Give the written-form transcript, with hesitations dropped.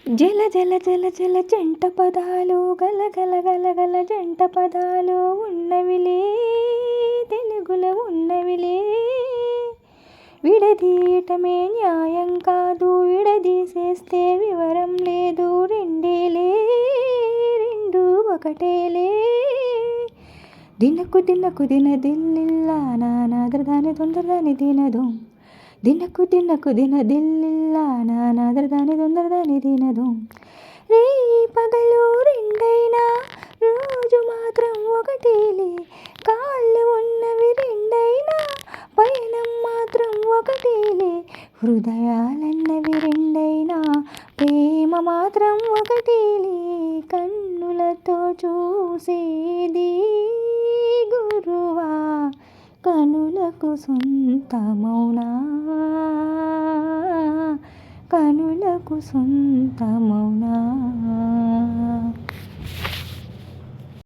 జల జల జల జల జంట పదాలు గల గల గల గల జంట పదాలు ఉన్నవిలే, తెలుగులో ఉన్నవిలే. విడదీయటమే న్యాయం కాదు, విడదీసేస్తే వివరం లేదు. రెండేలే, రెండు ఒకటేలే. దినకు దినకు దిన దిల్లిల్లా నానాదరదాని తొందరదాని దినదు. దినకు దినకు దిన దిల్లిల్లా నానాదరదాని తొందరదాని దినదు. రే పగలు రెండైనా రోజు మాత్రం ఒకటేలే. కాళ్ళు ఉన్నవి రెండైనా పయనం మాత్రం ఒకటేలే. హృదయాలన్నవి రెండైనా ప్రేమ మాత్రం ఒకటేలే. కన్నులతో చూసేది గురువా, కనులకు సొంతమౌనా, కనులకు సొంతమౌనా.